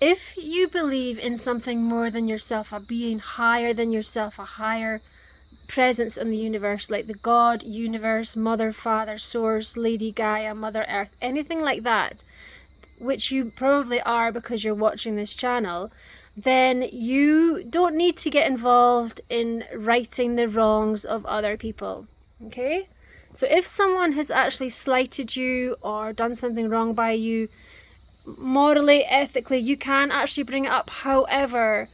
If you believe in something more than yourself, a being higher than yourself, a higher presence in the universe, like the God, universe, Mother, Father, Source, Lady Gaia, Mother Earth, anything like that, which you probably are because you're watching this channel, then you don't need to get involved in righting the wrongs of other people, okay? So if someone has actually slighted you or done something wrong by you, morally, ethically, you can actually bring it up. However,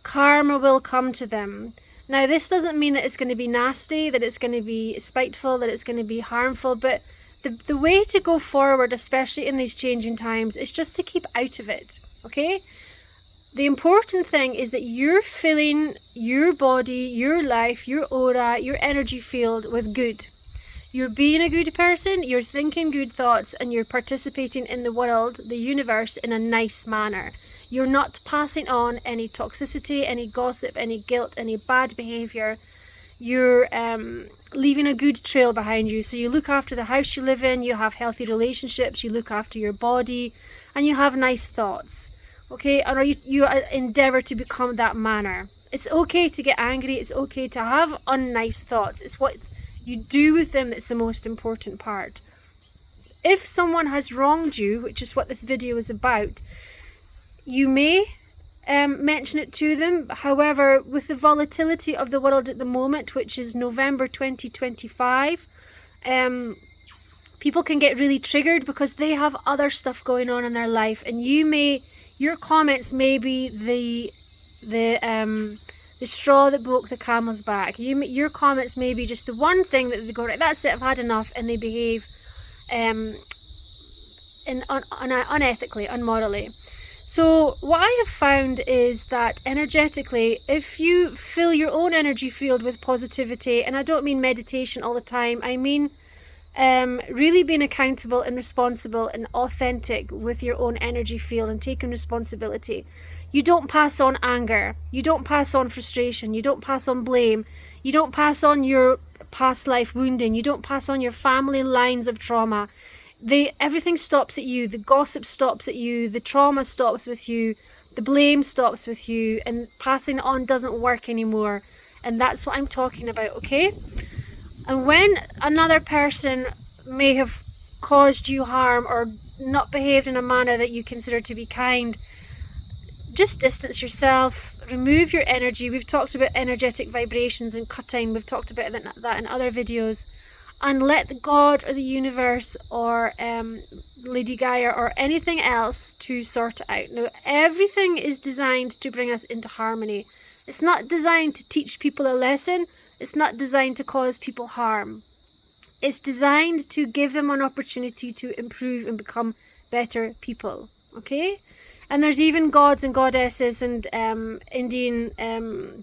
karma will come to them. Now, this doesn't mean that it's going to be nasty, that it's going to be spiteful, that it's going to be harmful, but the way to go forward, especially in these changing times, is just to keep out of it, okay? The important thing is that you're filling your body, your life, your aura, your energy field with good. You're being a good person, you're thinking good thoughts, and you're participating in the world, the universe, in a nice manner. You're not passing on any toxicity, any gossip, any guilt, any bad behaviour. You're leaving a good trail behind you. So you look after the house you live in, you have healthy relationships, you look after your body, and you have nice thoughts. Okay, and you endeavour to become that manner. It's okay to get angry, it's okay to have unnice thoughts. It's what you do with them that's the most important part. If someone has wronged you, which is what this video is about, you may mention it to them. However, with the volatility of the world at the moment, which is November 2025, people can get really triggered because they have other stuff going on in their life, and your comments may be the straw that broke the camel's back. Your comments may be just the one thing that they go, right, that's it, I've had enough, and they behave unethically, unmorally. So what I have found is that energetically, if you fill your own energy field with positivity, and I don't mean meditation all the time, I mean really being accountable and responsible and authentic with your own energy field and taking responsibility. You don't pass on anger, you don't pass on frustration, you don't pass on blame, you don't pass on your past life wounding, you don't pass on your family lines of trauma. Everything stops at you. The gossip stops at you, the trauma stops with you, the blame stops with you, and passing it on doesn't work anymore. And that's what I'm talking about, okay? And when another person may have caused you harm or not behaved in a manner that you consider to be kind, just distance yourself, remove your energy. We've talked about energetic vibrations and cutting. We've talked about that in other videos. And let the God or the universe or Lady Gaia or anything else to sort it out. Now, everything is designed to bring us into harmony. It's not designed to teach people a lesson. It's not designed to cause people harm. It's designed to give them an opportunity to improve and become better people. Okay? And there's even gods and goddesses and Indian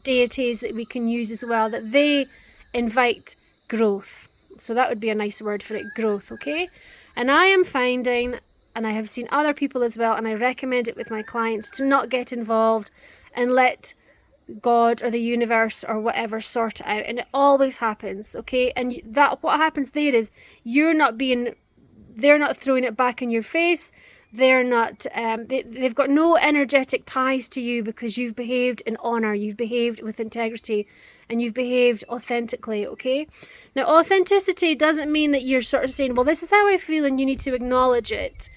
deities that we can use as well, that they invite growth. So that would be a nice word for it, growth, okay? And I am finding, and I have seen other people as well, and I recommend it with my clients, to not get involved and let God or the universe or whatever sort it out. And it always happens, okay? And that what happens there is they're not throwing it back in your face. They're not, they've got no energetic ties to you because you've behaved in honour, you've behaved with integrity, and you've behaved authentically, okay? Now, authenticity doesn't mean that you're sort of saying, well, this is how I feel and you need to acknowledge it.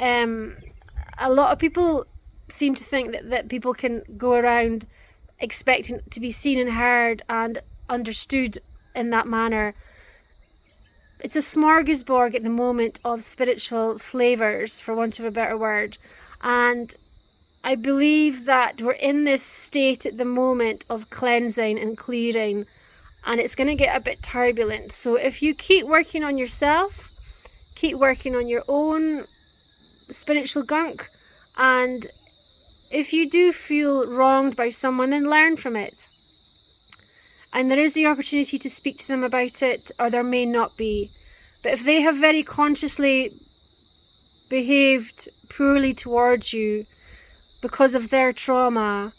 A lot of people seem to think that people can go around expecting to be seen and heard and understood in that manner. It's a smorgasbord at the moment of spiritual flavours, for want of a better word. And I believe that we're in this state at the moment of cleansing and clearing, and it's going to get a bit turbulent. So if you keep working on yourself, keep working on your own spiritual gunk, and if you do feel wronged by someone, then learn from it. And there is the opportunity to speak to them about it, or there may not be. But if they have very consciously behaved poorly towards you because of their trauma,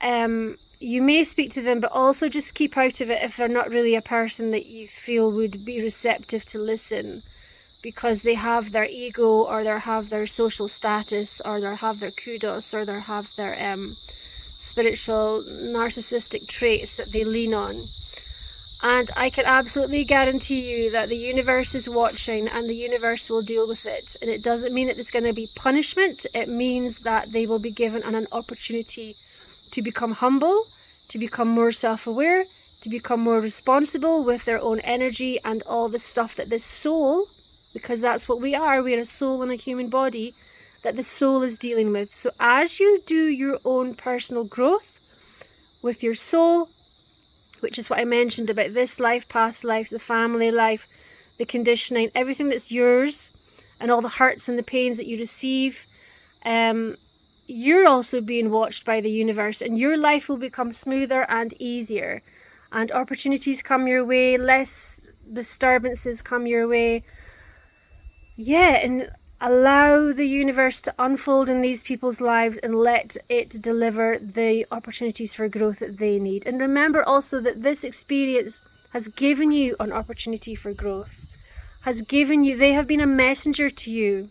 you may speak to them, but also just keep out of it if they're not really a person that you feel would be receptive to listen. because they have their ego, or they have their social status, or they have their kudos, or they have their spiritual narcissistic traits that they lean on. And I can absolutely guarantee you that the universe is watching, and the universe will deal with it. And it doesn't mean that it's going to be punishment. It means that they will be given an opportunity to become humble, to become more self-aware, to become more responsible with their own energy and all the stuff that this soul, because that's what we are a soul in a human body, that the soul is dealing with. So as you do your own personal growth with your soul, which is what I mentioned about this life, past lives, the family life, the conditioning, everything that's yours, and all the hurts and the pains that you receive, you're also being watched by the universe, and your life will become smoother and easier, and opportunities come your way, less disturbances come your way. Yeah, and allow the universe to unfold in these people's lives, and let it deliver the opportunities for growth that they need. And remember also that this experience has given you an opportunity for growth, they have been a messenger to you.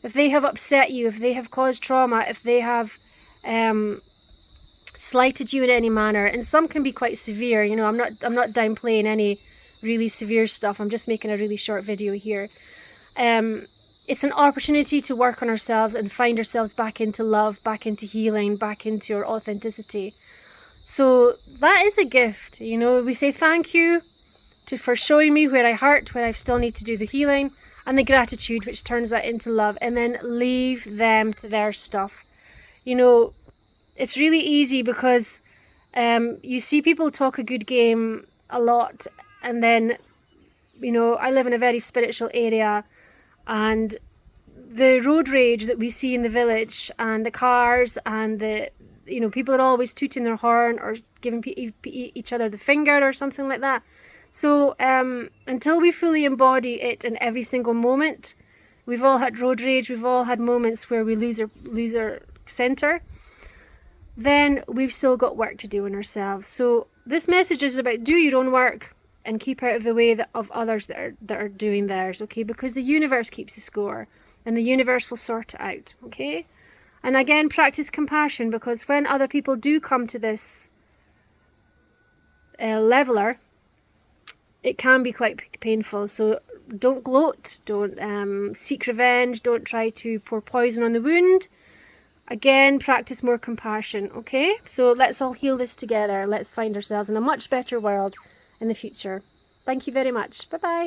If they have upset you, if they have caused trauma, if they have slighted you in any manner, and some can be quite severe, I'm not downplaying any really severe stuff, I'm just making a really short video here. It's an opportunity to work on ourselves and find ourselves back into love, back into healing, back into our authenticity. So that is a gift. We say thank you for showing me where I hurt, where I still need to do the healing, and the gratitude, which turns that into love, and then leave them to their stuff. It's really easy because you see people talk a good game a lot, and then, I live in a very spiritual area, and the road rage that we see in the village, and the cars, and the people are always tooting their horn or giving each other the finger or something like that. So until we fully embody it in every single moment, we've all had road rage, we've all had moments where we lose our center, then we've still got work to do in ourselves. So this message is about do your own work and keep out of the way of others that are doing theirs, okay? Because the universe keeps the score, and the universe will sort it out, okay? And again, practice compassion, because when other people do come to this leveler, it can be quite painful. So don't gloat, don't seek revenge, don't try to pour poison on the wound. Again, practice more compassion, okay? So let's all heal this together. Let's find ourselves in a much better world in the future. Thank you very much. Bye-bye.